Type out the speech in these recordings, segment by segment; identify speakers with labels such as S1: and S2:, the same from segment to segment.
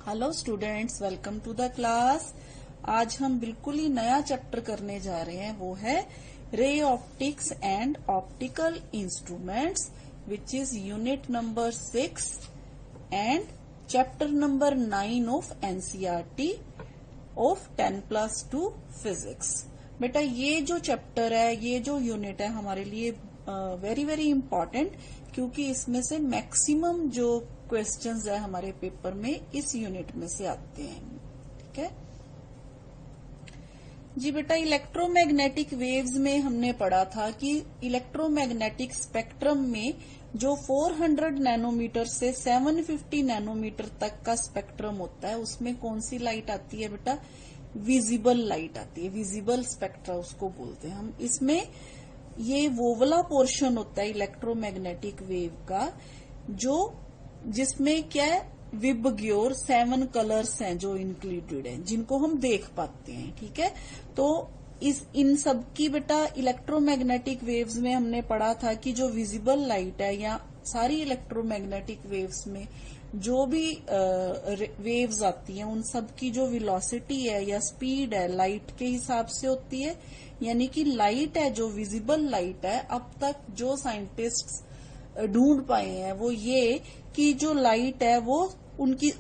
S1: Hello students, welcome to the class. आज हम बिल्कुल ही नया चैप्टर करने जा रहे हैं, वो है ray optics and optical instruments, which is unit number 6 and chapter number 9 of NCERT of 10+2 physics. बेटा ये जो चैप्टर है, ये जो यूनिट है हमारे लिए वेरी वेरी इंपॉर्टेंट, क्योंकि इसमें से मैक्सिमम जो क्वेश्चंस है हमारे पेपर में इस यूनिट में से आते हैं। ठीक है जी बेटा, इलेक्ट्रोमैग्नेटिक वेव्स में हमने पढ़ा था कि इलेक्ट्रोमैग्नेटिक स्पेक्ट्रम में जो 400 नैनोमीटर से 750 नैनोमीटर तक का स्पेक्ट्रम होता है, उसमें कौन सी लाइट आती है बेटा? विजिबल लाइट आती है, विजिबल स्पेक्ट्रा उसको बोलते हैं हम। इसमें ये वो वाला पोर्शन होता है इलेक्ट्रोमैग्नेटिक वेव का जिसमें क्या है, विबग्योर 7 कलर्स हैं जो इंक्लूडेड हैं, जिनको हम देख पाते हैं। ठीक है, तो इन सब की बेटा इलेक्ट्रोमैग्नेटिक वेव्स में हमने पढ़ा था कि जो विजिबल लाइट है या सारी इलेक्ट्रोमैग्नेटिक वेव्स में जो भी वेव्स आती हैं, उन सब की जो वेलोसिटी है या स्पीड है लाइट के हिसाब से होती है। यानी कि लाइट है, जो विजिबल लाइट है, अब तक जो साइंटिस्ट्स ढूंढ पाए हैं वो ये कि जो लाइट है वो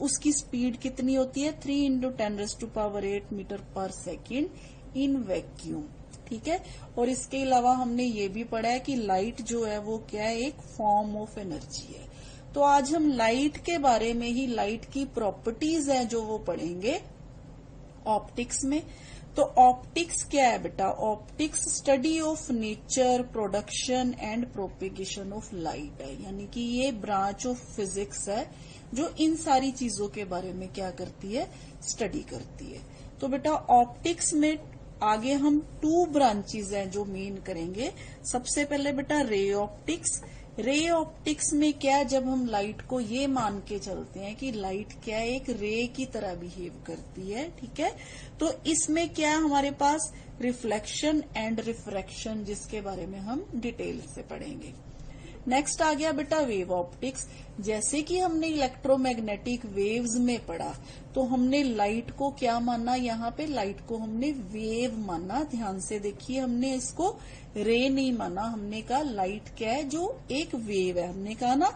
S1: उसकी स्पीड कितनी होती है, 3 × 10⁸ मीटर पर सेकेंड इन वैक्यूम। ठीक है, और इसके अलावा हमने ये भी पढ़ा है कि लाइट जो है वो क्या है, एक फॉर्म ऑफ एनर्जी है। तो आज हम लाइट के बारे में ही, लाइट की प्रॉपर्टीज है जो वो पढ़ेंगे ऑप्टिक्स में। तो ऑप्टिक्स क्या है बेटा? Optics study of nature, production and propagation of light है। यानी कि ये ब्रांच ऑफ फिजिक्स है जो इन सारी चीजों के बारे में क्या करती है, स्टडी करती है। तो बेटा ऑप्टिक्स में आगे हम 2 ब्रांचेज हैं जो मेन करेंगे। सबसे पहले बेटा रे ऑप्टिक्स। रे ऑप्टिक्स में क्या, जब हम लाइट को ये मान के चलते हैं कि लाइट क्या एक रे की तरह बिहेव करती है। ठीक है, तो इसमें क्या हमारे पास रिफ्लेक्शन एंड रिफ्रैक्शन, जिसके बारे में हम डिटेल से पढ़ेंगे। नेक्स्ट आ गया बेटा वेव ऑप्टिक्स। जैसे कि हमने इलेक्ट्रोमैग्नेटिक वेव्स में पढ़ा, तो हमने लाइट को क्या माना, यहाँ पे लाइट को हमने वेव माना। ध्यान से देखिए, हमने इसको रे नहीं माना। हमने कहा लाइट क्या है, जो एक वेव है। हमने कहा ना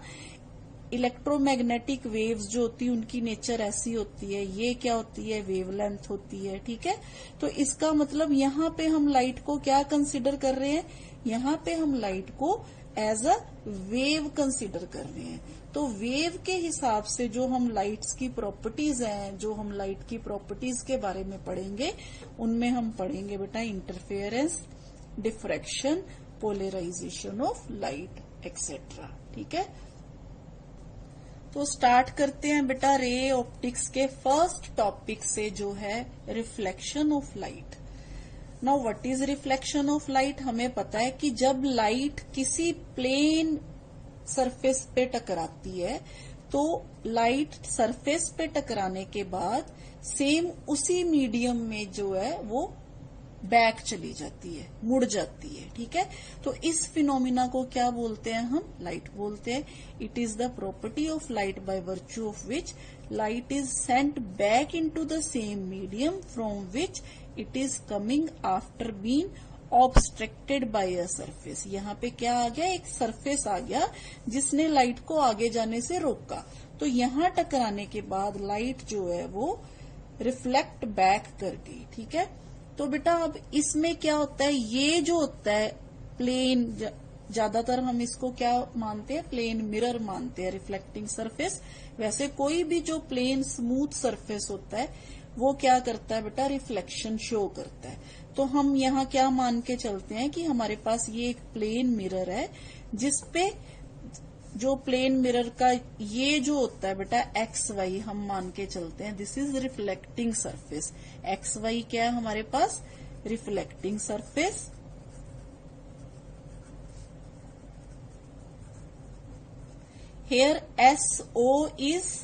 S1: इलेक्ट्रोमैग्नेटिक वेव्स जो होती है उनकी नेचर ऐसी होती है, ये क्या होती है, वेवलेंथ होती है। ठीक है, तो इसका मतलब यहाँ पे हम लाइट को क्या कंसिडर कर रहे हैं, यहाँ पे हम लाइट को एज अ वेव कंसिडर कर रहे हैं। तो वेव के हिसाब से जो हम लाइट्स की प्रॉपर्टीज हैं, जो हम लाइट की प्रॉपर्टीज के बारे में पढ़ेंगे, उनमें हम पढ़ेंगे बेटा interference, diffraction, polarisation of light etcetera. ठीक है, तो स्टार्ट करते हैं बेटा रे ऑप्टिक्स के फर्स्ट टॉपिक से, जो है reflection of light. Now what is reflection of light? हमें पता है कि जब लाइट किसी प्लेन सरफेस पे टकराती है, तो लाइट सरफेस पे टकराने के बाद सेम उसी मीडियम में जो है वो बैक चली जाती है, मुड़ जाती है। ठीक है, तो इस फिनोमिना को क्या बोलते हैं हम? लाइट बोलते हैं। It is the property of light by virtue of which light is sent back into the same medium from which it is coming after being obstructed by a surface. यहाँ पे क्या आ गया, एक सरफेस आ गया जिसने light को आगे जाने से रोका। तो यहाँ टकराने के बाद लाइट जो है वो रिफ्लेक्ट बैक कर गई। ठीक है, तो बेटा अब इसमें क्या होता है, ये जो होता है प्लेन, ज्यादातर हम इसको क्या मानते हैं, प्लेन मिरर मानते हैं, रिफ्लेक्टिंग सरफेस। वैसे कोई भी जो प्लेन स्मूथ सरफेस होता है वो क्या करता है बेटा, रिफ्लेक्शन शो करता है। तो हम यहाँ क्या मान के चलते हैं कि हमारे पास ये एक प्लेन मिरर है, जिसपे जो प्लेन मिरर का ये जो होता है बेटा एक्स वाई, हम मान के चलते हैं this is reflecting surface. X Y क्या है हमारे पास, reflecting surface. Here S O is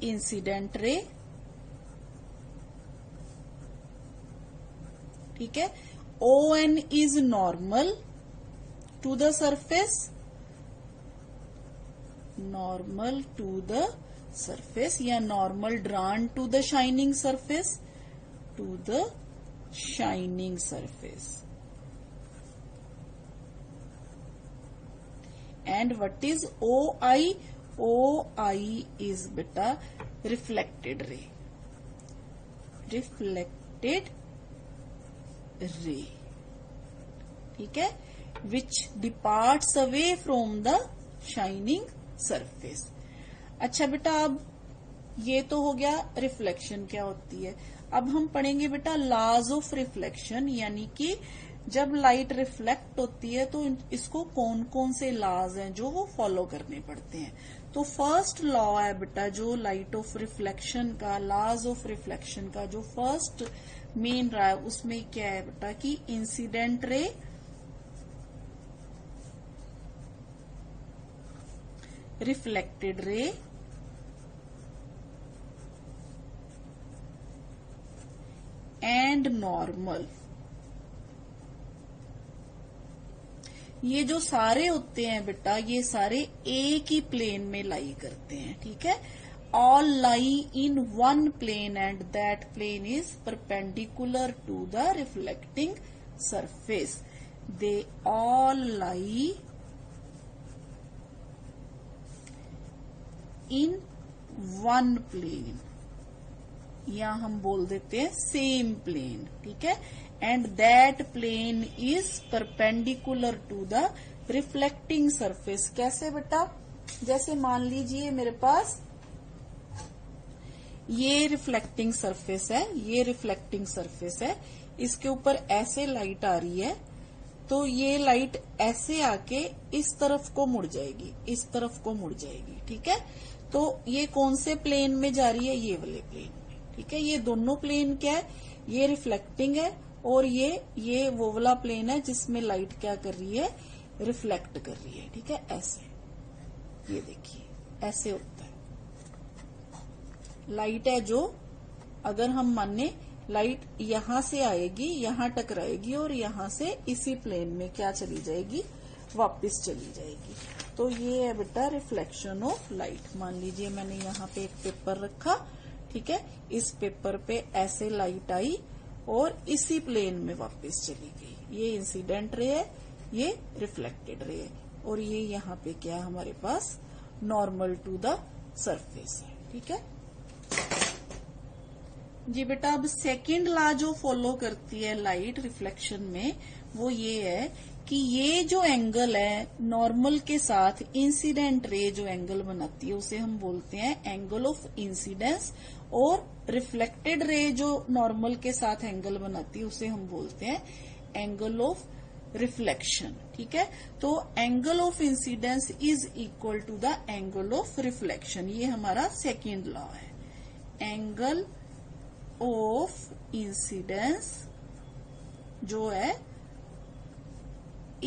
S1: incident ray. ठीक है, O N is normal to the surface, normal to the surface या normal drawn to the shining surface, to the shining surface. And what is OI? OI is beta reflected ray. Reflected ray. ठीक है, which departs away from the shining surface. अच्छा बेटा, अब ये तो हो गया रिफ्लेक्शन क्या होती है. अब हम पढ़ेंगे बेटा लॉज ऑफ रिफ्लेक्शन, यानी कि जब लाइट रिफ्लेक्ट होती है तो इसको कौन कौन से लॉज हैं जो वो फॉलो करने पड़ते हैं. तो फर्स्ट लॉ है बेटा जो लाइट ऑफ रिफ्लेक्शन का, लॉज ऑफ रिफ्लेक्शन का जो फर्स्ट मेन रहा है उसमें क्या है बेटा कि incident ray, reflected ray and normal. ये जो सारे होते हैं बेटा ये सारे एक ही प्लेन में लाई करते हैं. ठीक है, all lie in one plane and that plane is perpendicular to the reflecting surface. They all lie in one plane, या हम बोल देते हैं सेम प्लेन. ठीक है, and that plane is perpendicular to the reflecting surface. कैसे बेटा, जैसे मान लीजिए मेरे पास ये रिफ्लेक्टिंग सरफेस है, ये रिफ्लेक्टिंग सरफेस है, इसके ऊपर ऐसे लाइट आ रही है तो ये लाइट ऐसे आके इस तरफ को मुड़ जाएगी, इस तरफ को मुड़ जाएगी. ठीक है, तो ये कौन से प्लेन में जा रही है, ये वाले प्लेन में. ठीक है, ये दोनों प्लेन क्या है, ये रिफ्लेक्टिंग है और ये वो वाला प्लेन है जिसमें लाइट क्या कर रही है, रिफ्लेक्ट कर रही है. ठीक है, ऐसे ये देखिए ऐसे होता है. लाइट है जो अगर हम माने लाइट यहां से आएगी, यहां टकराएगी और यहां से इसी प्लेन में क्या चली जाएगी, वापस चली जाएगी. तो ये है बेटा रिफ्लेक्शन ऑफ लाइट. मान लीजिए मैंने यहाँ पे एक पेपर रखा. ठीक है, इस पेपर पे ऐसे लाइट आई और इसी प्लेन में वापस चली गई. ये इंसिडेंट रे है, ये रिफ्लेक्टेड रे है और ये यहाँ पे क्या हमारे पास नॉर्मल टू द सरफेस है. ठीक है जी बेटा, अब सेकंड लॉ जो फॉलो करती है लाइट रिफ्लेक्शन में वो ये है कि ये जो एंगल है नॉर्मल के साथ इंसिडेंट रे जो एंगल बनाती है उसे हम बोलते हैं एंगल ऑफ इंसिडेंस, और रिफ्लेक्टेड रे जो नॉर्मल के साथ एंगल बनाती है उसे हम बोलते हैं एंगल ऑफ रिफ्लेक्शन. ठीक है, तो angle of incidence is equal to the angle of reflection. ये हमारा सेकेंड लॉ है. एंगल ऑफ इंसिडेंस जो है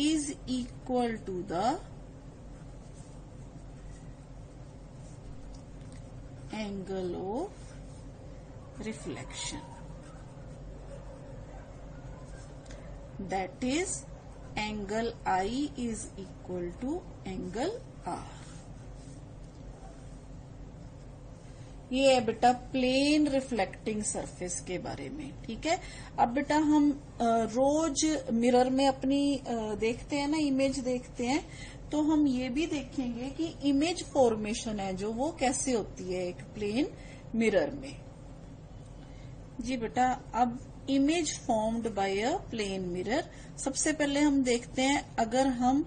S1: is equal to the angle of reflection, that is angle I is equal to angle R. ये है बेटा plane reflecting surface के बारे में. ठीक है, अब बेटा हम रोज मिरर में अपनी देखते हैं ना, इमेज देखते हैं, तो हम ये भी देखेंगे कि इमेज फॉर्मेशन है जो वो कैसे होती है एक प्लेन मिरर में. जी बेटा, अब image formed by a plane mirror. सबसे पहले हम देखते हैं अगर हम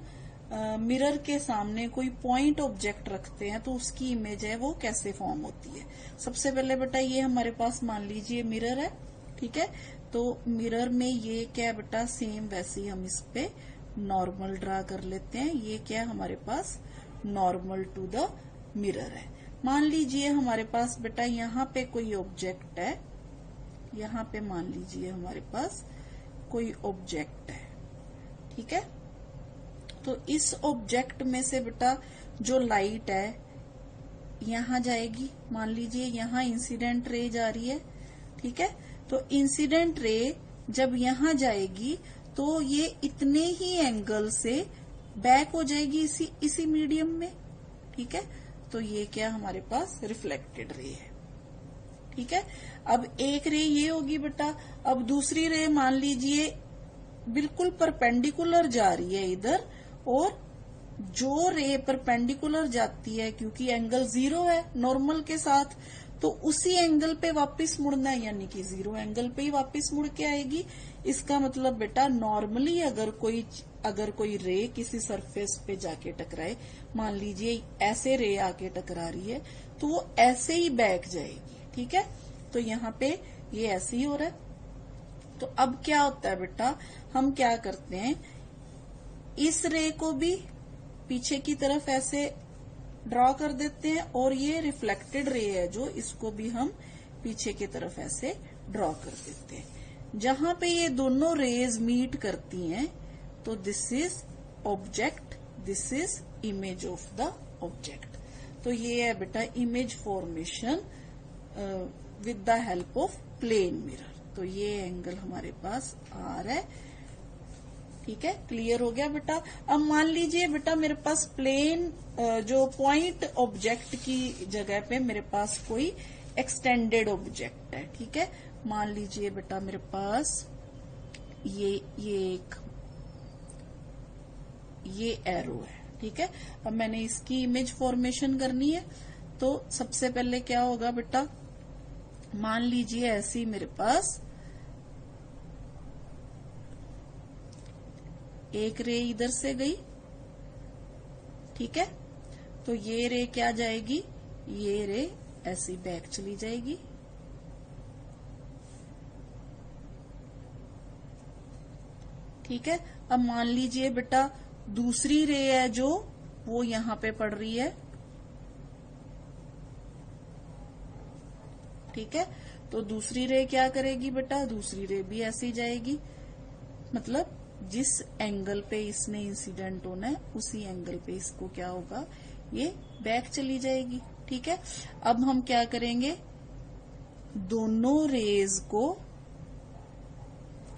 S1: मिरर के सामने कोई पॉइंट ऑब्जेक्ट रखते हैं तो उसकी इमेज है वो कैसे फॉर्म होती है. सबसे पहले बेटा ये हमारे पास मान लीजिए मिरर है. ठीक है, तो मिरर में ये क्या है बेटा, सेम वैसे ही हम इस पे नॉर्मल ड्रा कर लेते हैं. ये क्या हमारे पास नॉर्मल टू द मिरर है. मान लीजिए हमारे पास बेटा यहाँ पे कोई ऑब्जेक्ट है, यहाँ पे मान लीजिए हमारे पास कोई ऑब्जेक्ट है. ठीक है, तो इस ऑब्जेक्ट में से बेटा जो लाइट है यहां जाएगी. मान लीजिए यहां इंसिडेंट रे जा रही है. ठीक है, तो इंसिडेंट रे जब यहां जाएगी तो ये इतने ही एंगल से बैक हो जाएगी इसी मीडियम में. ठीक है, तो ये क्या हमारे पास रिफ्लेक्टेड रे है। ठीक है, अब एक रे ये होगी बेटा। अब दूसरी रे मान लीजिए बिल्कुल परपेंडिकुलर जा रही है इधर, और जो रे परपेंडिकुलर जाती है क्योंकि एंगल 0 है नॉर्मल के साथ, तो उसी एंगल पे वापस मुड़ना है, यानी कि 0 एंगल पे ही वापस मुड़ के आएगी। इसका मतलब बेटा नॉर्मली अगर कोई रे किसी सरफेस पे जाके टकराए, मान लीजिए ऐसे रे आके टकरा रही है, तो वो ऐसे ही बैक जाएगी। ठीक है, तो यहाँ पे ये ऐसे ही हो रहा है। तो अब क्या होता है बेटा, हम क्या करते हैं, इस रे को भी पीछे की तरफ ऐसे ड्रॉ कर देते हैं, और ये रिफ्लेक्टेड रे है जो, इसको भी हम पीछे की तरफ ऐसे ड्रॉ कर देते हैं। जहां पे ये दोनों रेज मीट करती हैं, तो this is object, this is image of the object. तो ये है बेटा image formation with the help of plane mirror. तो ये एंगल हमारे पास आर है। ठीक है, क्लियर हो गया बेटा। अब मान लीजिए बेटा मेरे पास प्लेन जो पॉइंट ऑब्जेक्ट की जगह पे मेरे पास कोई एक्सटेंडेड ऑब्जेक्ट है। ठीक है, मान लीजिए बेटा मेरे पास ये एरो है। ठीक है, अब मैंने इसकी इमेज फॉर्मेशन करनी है, तो सबसे पहले क्या होगा बेटा, मान लीजिए ऐसी मेरे पास एक रे इधर से गई। ठीक है, तो ये रे क्या जाएगी, ये रे ऐसी बैक चली जाएगी। ठीक है, अब मान लीजिए बेटा दूसरी रे है जो वो यहां पे पड़ रही है। ठीक है, तो दूसरी रे क्या करेगी बेटा, दूसरी रे भी ऐसी जाएगी, मतलब जिस एंगल पे इसने इंसिडेंट होना है उसी एंगल पे इसको क्या होगा, ये बैक चली जाएगी। ठीक है, अब हम क्या करेंगे, दोनों रेज को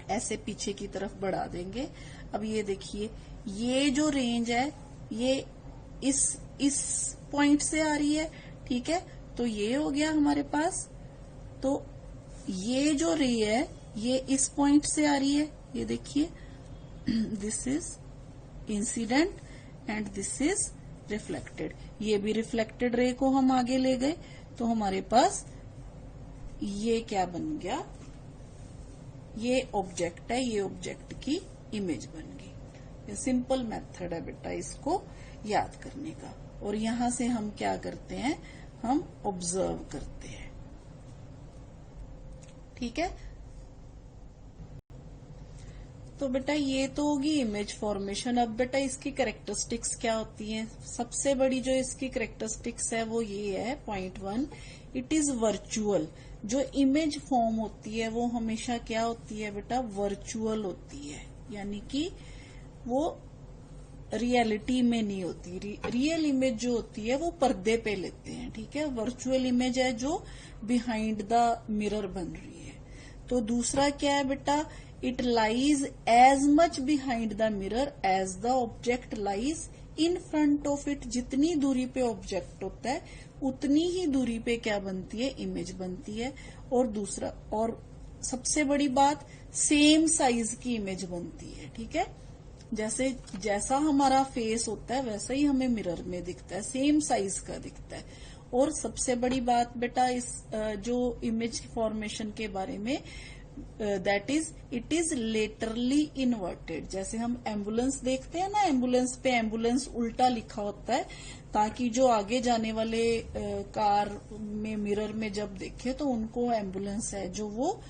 S1: ऐसे पीछे की तरफ बढ़ा देंगे। अब ये देखिए, ये जो रेंज है ये इस पॉइंट से आ रही है। ठीक है, तो ये हो गया हमारे पास। तो ये जो रे है ये इस पॉइंट से आ रही है, ये देखिए, this is incident and this is reflected. ये भी रिफ्लेक्टेड रे को हम आगे ले गए, तो हमारे पास ये क्या बन गया, ये ऑब्जेक्ट है, ये ऑब्जेक्ट की इमेज बन गई। ये सिंपल मेथड है बेटा इसको याद करने का। और यहां से हम क्या करते हैं, हम ऑब्जर्व करते हैं। ठीक है, तो बेटा ये तो होगी इमेज फॉर्मेशन। अब बेटा इसकी कैरेक्टरिस्टिक्स क्या होती हैं, सबसे बड़ी जो इसकी कैरेक्टरिस्टिक्स है वो ये है, पॉइंट 1, इट इज वर्चुअल। जो इमेज फॉर्म होती है वो हमेशा क्या होती है बेटा, वर्चुअल होती है, यानी कि वो रियलिटी में नहीं होती। रियल इमेज जो होती है वो पर्दे पे लेते हैं। ठीक है, वर्चुअल इमेज है जो बिहाइंड द मिरर बन रही है। तो दूसरा क्या है बेटा, it lies as much behind the mirror as the object lies in front of it. जितनी दूरी पे ऑब्जेक्ट होता है उतनी ही दूरी पे क्या बनती है, इमेज बनती है। और दूसरा और सबसे बड़ी बात, सेम साइज की इमेज बनती है। ठीक है, जैसा हमारा फेस होता है वैसा ही हमें मिरर में दिखता है, सेम साइज का दिखता है। और सबसे बड़ी बात बेटा इस जो इमेज फॉर्मेशन के बारे में, that is it is laterally inverted. जैसे हम एम्बुलेंस देखते हैं ना, एम्बुलेंस पे एम्बुलेंस उल्टा लिखा होता है, ताकि जो आगे जाने वाले कार में मिरर में जब देखे तो उनको एम्बुलेंस है जो वो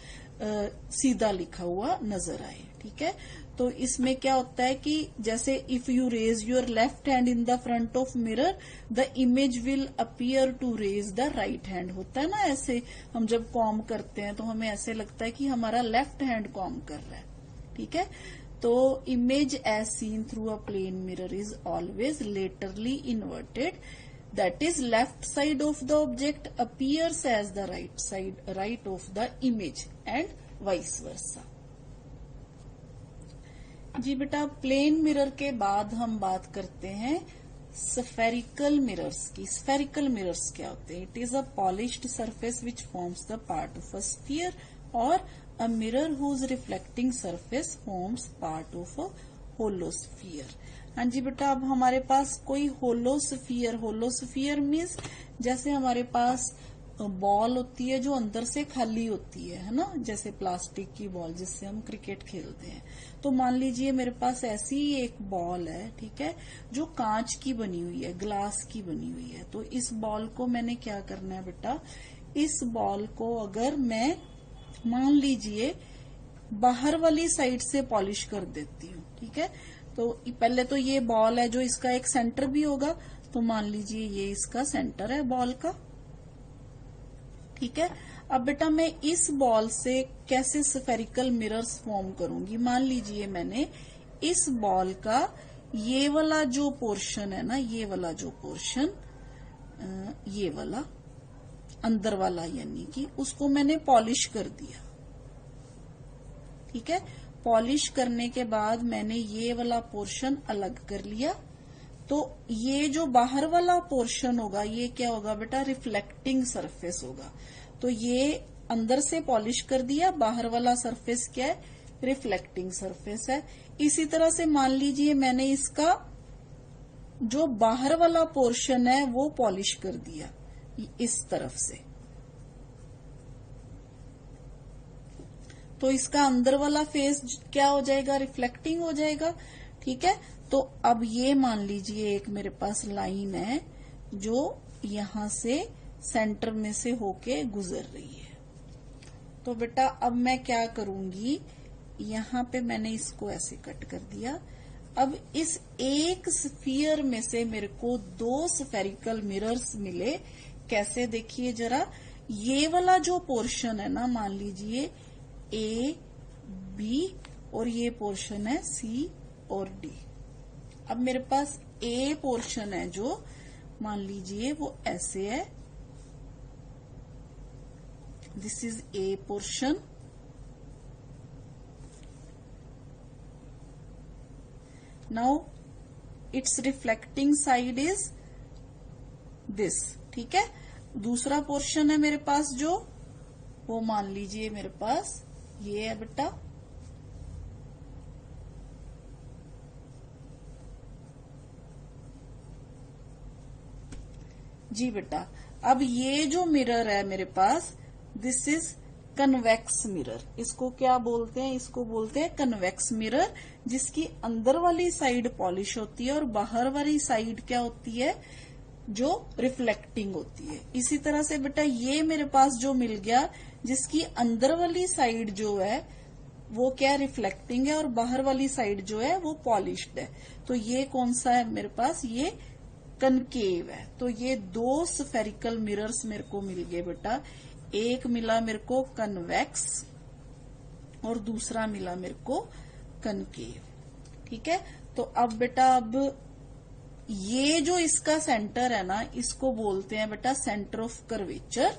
S1: सीधा लिखा हुआ नजर आए। ठीक है, तो इसमें क्या होता है कि जैसे if you raise your left hand in the front of mirror, the image will appear to raise the right hand. होता है ना ऐसे, हम जब कॉम करते हैं तो हमें ऐसे लगता है कि हमारा लेफ्ट हैंड कॉम कर रहा है। ठीक है, तो image as seen through a plane mirror is always laterally inverted, that is left side of the object appears as the right of the image and vice versa। जी बेटा, plane mirror के बाद हम बात करते हैं स्फेरिकल मिरर्स की। Spherical mirrors क्या होते हैं? It is a polished surface which forms the part of a sphere और a mirror whose reflecting surface forms part of a hollow sphere. हाँ जी बेटा, अब हमारे पास कोई होलो स्फीयर मीन्स जैसे हमारे पास बॉल होती है जो अंदर से खाली होती है ना, जैसे प्लास्टिक की बॉल जिससे हम क्रिकेट खेलते हैं। तो मान लीजिए मेरे पास ऐसी ही एक बॉल है, ठीक है, जो कांच की बनी हुई है, ग्लास की बनी हुई है। तो इस बॉल को मैंने क्या करना है बेटा, इस बॉल को अगर मैं मान लीजिए बाहर वाली साइड से पॉलिश कर देती हूँ, ठीक है, तो पहले तो ये बॉल है जो इसका एक सेंटर भी होगा, तो मान लीजिए ये इसका सेंटर है बॉल का, ठीक है। अब बेटा मैं इस बॉल से कैसे स्फेरिकल मिरर्स फॉर्म करूंगी? मान लीजिए मैंने इस बॉल का ये वाला जो पोर्शन है ना, ये वाला जो पोर्शन, ये वाला अंदर वाला, यानी कि उसको मैंने पॉलिश कर दिया, ठीक है। पॉलिश करने के बाद मैंने ये वाला पोर्शन अलग कर लिया, तो ये जो बाहर वाला पोर्शन होगा ये क्या होगा बेटा, रिफ्लेक्टिंग सरफेस होगा। तो ये अंदर से पॉलिश कर दिया, बाहर वाला सरफेस क्या है, रिफ्लेक्टिंग सरफेस है। इसी तरह से मान लीजिए मैंने इसका जो बाहर वाला पोर्शन है वो पॉलिश कर दिया इस तरफ से, तो इसका अंदर वाला फेस क्या हो जाएगा, रिफ्लेक्टिंग हो जाएगा, ठीक है। तो अब ये मान लीजिए एक मेरे पास लाइन है जो यहां से सेंटर में से होके गुजर रही है। तो बेटा अब मैं क्या करूंगी, यहां पे मैंने इसको ऐसे कट कर दिया। अब इस एक स्फीयर में से मेरे को दो स्फेरिकल मिरर्स मिले। कैसे, देखिए जरा, ये वाला जो पोर्शन है ना, मान लीजिए ए बी और ये पोर्शन है सी और डी। अब मेरे पास ए पोर्शन है जो, मान लीजिए वो ऐसे है, this is a portion, now it's reflecting side is this, ठीक है। दूसरा पोर्शन है मेरे पास जो, वो मान लीजिए मेरे पास ये है बेटा, जी बेटा। अब ये जो मिरर है मेरे पास, दिस इज कन्वेक्स मिरर। इसको क्या बोलते हैं, इसको बोलते हैं कन्वेक्स मिरर, जिसकी अंदर वाली साइड पॉलिश होती है और बाहर वाली साइड क्या होती है, जो रिफ्लेक्टिंग होती है। इसी तरह से बेटा ये मेरे पास जो मिल गया, जिसकी अंदर वाली साइड जो है वो क्या, रिफ्लेक्टिंग है, और बाहर वाली साइड जो है वो पॉलिश्ड है। तो ये कौन सा है मेरे पास, ये कनकेव है। तो ये दो स्फेरिकल मिरर्स मेरे को मिल गए बेटा, एक मिला मेरे को कन्वेक्स और दूसरा मिला मेरे को कनकेव, ठीक है। तो अब बेटा, अब ये जो इसका सेंटर है ना, इसको बोलते हैं बेटा सेंटर ऑफ कर्वेचर,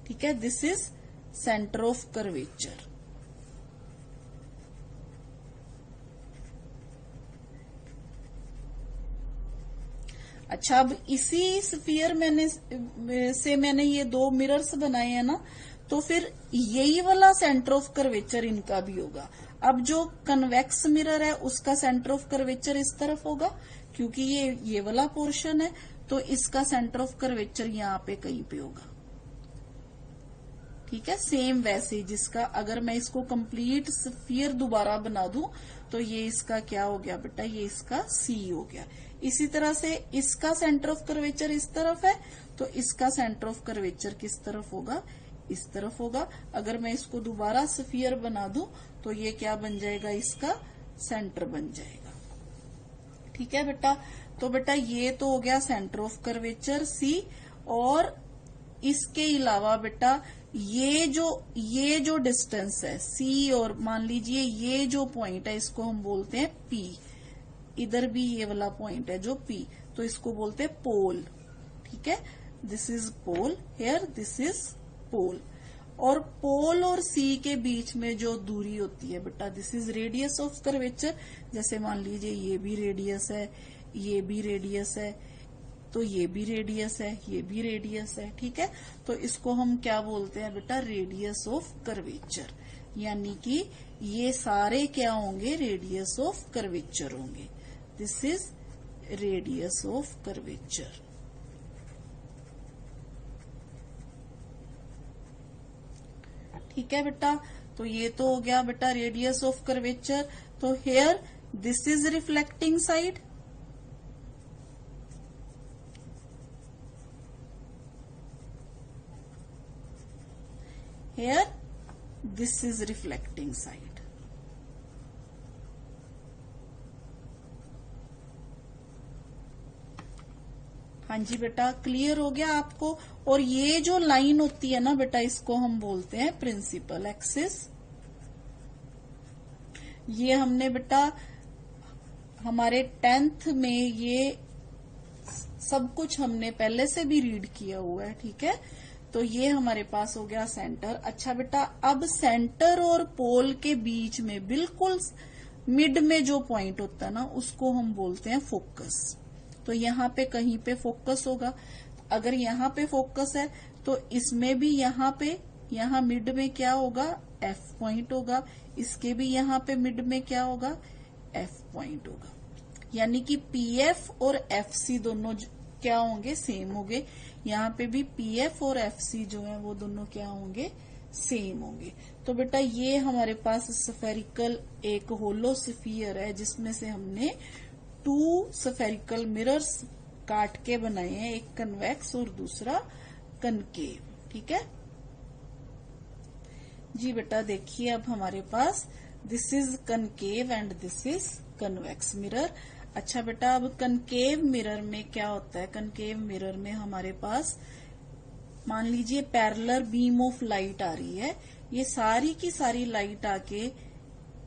S1: ठीक है। This is centre of curvature. अच्छा, अब इसी स्फीयर मैंने ये दो मिरर्स बनाए हैं ना, तो फिर यही वाला सेंटर ऑफ कर्वेचर इनका भी होगा। अब जो कन्वेक्स मिरर है उसका सेंटर ऑफ कर्वेचर इस तरफ होगा, क्योंकि ये वाला पोर्शन है, तो इसका सेंटर ऑफ कर्वेचर यहाँ पे कहीं पे होगा, ठीक है। सेम वैसे जिसका, अगर मैं इसको कंप्लीट स्फीयर दोबारा बना दूं तो ये इसका क्या हो गया बेटा, ये इसका सी हो गया। इसी तरह से इसका सेंटर ऑफ कर्वेचर इस तरफ है, तो इसका सेंटर ऑफ कर्वेचर किस तरफ होगा, इस तरफ होगा। अगर मैं इसको दोबारा स्फीयर बना दूं तो ये क्या बन जाएगा, इसका सेंटर बन जाएगा, ठीक है बेटा। तो बेटा ये तो हो गया सेंटर ऑफ कर्वेचर सी, और इसके अलावा बेटा ये जो डिस्टेंस है सी, और मान लीजिए ये जो पॉइंट है इसको हम बोलते हैं पी, इधर भी ये वाला पॉइंट है जो पी, तो इसको बोलते हैं पोल, ठीक है। This is pole here, this is pole. और पोल और सी के बीच में जो दूरी होती है बेटा, this is radius of curvature. जैसे मान लीजिए ये भी रेडियस है, ये भी रेडियस है, तो ये भी रेडियस है, ये भी रेडियस है, ठीक है। तो इसको हम क्या बोलते हैं बेटा, रेडियस ऑफ कर्वेचर, यानी कि ये सारे क्या होंगे, रेडियस ऑफ कर्वेचर होंगे। This is radius of curvature. ठीक है बेटा, तो ये तो हो गया बेटा रेडियस ऑफ कर्वेचर। तो here this is reflecting side, here this is reflecting side। हाँ जी बेटा, क्लियर हो गया आपको। और ये जो लाइन होती है ना बेटा, इसको हम बोलते हैं प्रिंसिपल एक्सिस। ये हमने बेटा हमारे 10th में ये सब कुछ हमने पहले से भी रीड किया हुआ है, ठीक है। तो ये हमारे पास हो गया सेंटर। अच्छा बेटा, अब सेंटर और पोल के बीच में बिल्कुल मिड में जो पॉइंट होता है ना, उसको हम बोलते हैं फोकस। तो यहाँ पे कहीं पे फोकस होगा। अगर यहाँ पे फोकस है तो इसमें भी यहाँ मिड में क्या होगा, एफ पॉइंट होगा। इसके भी यहाँ पे मिड में क्या होगा, एफ पॉइंट होगा। यानी कि पीएफ और एफसी दोनों क्या होंगे, सेम होंगे। यहाँ पे भी पीएफ और एफसी जो है वो दोनों क्या होंगे, सेम होंगे। तो बेटा ये हमारे पास स्फेरिकल एक होलो स्फीयर है, जिसमें से हमने 2 स्फेरिकल मिरर्स काट के बनाए हैं, एक कन्वेक्स और दूसरा कनकेव। ठीक है जी बेटा, देखिए अब हमारे पास this is concave and this is convex mirror. अच्छा बेटा, अब कनकेव मिरर में क्या होता है, कनकेव मिरर में हमारे पास मान लीजिए पैरेलल बीम ऑफ लाइट आ रही है। ये सारी की सारी लाइट आके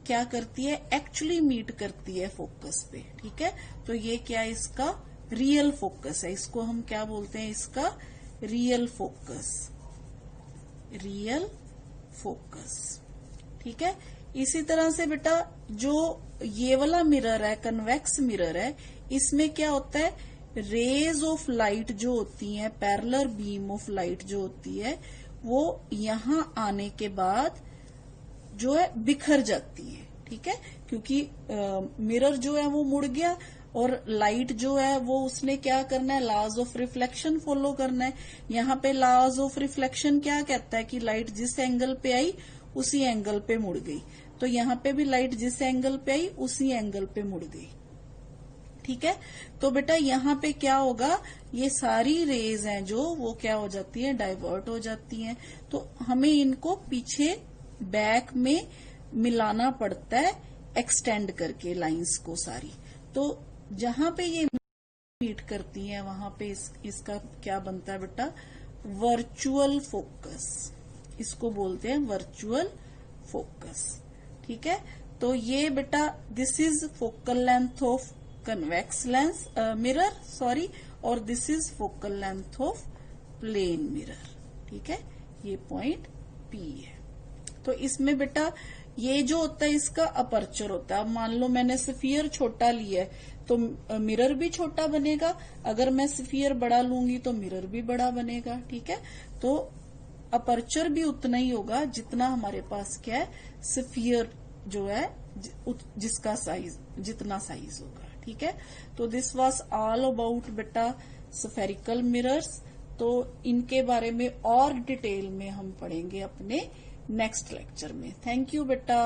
S1: क्या करती है, एक्चुअली मीट करती है फोकस पे। ठीक है, तो ये क्या है, इसका रियल फोकस है। इसको हम क्या बोलते हैं, इसका रियल फोकस, रियल फोकस। ठीक है, इसी तरह से बेटा जो ये वाला मिरर है, कन्वेक्स मिरर है, इसमें क्या होता है, रेज ऑफ लाइट जो होती हैं, पैरेलल बीम ऑफ लाइट जो होती है, वो यहां आने के बाद जो है बिखर जाती है। ठीक है, क्योंकि मिरर जो है वो मुड़ गया और लाइट जो है वो उसने क्या करना है, लॉज ऑफ रिफ्लेक्शन फॉलो करना है। यहाँ पे लॉज ऑफ रिफ्लेक्शन क्या कहता है कि लाइट जिस एंगल पे आई उसी एंगल पे मुड़ गई। तो यहाँ पे भी लाइट जिस एंगल पे आई उसी एंगल पे मुड़ गई। ठीक है, तो बेटा यहाँ पे क्या होगा, ये सारी रेज हैं जो वो क्या हो जाती है, डाइवर्ट हो जाती हैं। तो हमें इनको पीछे बैक में मिलाना पड़ता है, एक्सटेंड करके लाइंस को सारी। तो जहां पे ये मीट करती हैं वहां पे इसका क्या बनता है बेटा, वर्चुअल फोकस। इसको बोलते हैं वर्चुअल फोकस। ठीक है, तो ये बेटा this is focal length of convex lens mirror, sorry, और this is focal length of plane mirror. ठीक है, ये पॉइंट पी है। तो इसमें बेटा ये जो होता है इसका अपर्चर होता है। अब मान लो मैंने स्फीयर छोटा लिया है तो मिरर भी छोटा बनेगा, अगर मैं स्फीयर बड़ा लूंगी तो मिरर भी बड़ा बनेगा। ठीक है, तो अपर्चर भी उतना ही होगा जितना हमारे पास क्या है, स्फीयर जो है जिसका साइज जितना साइज होगा। ठीक है, तो दिस वाज ऑल अबाउट बेटा स्फेरिकल मिरर्स। तो इनके बारे में और डिटेल में हम पढ़ेंगे अपने नेक्स्ट लेक्चर में। थैंक यू बेटा।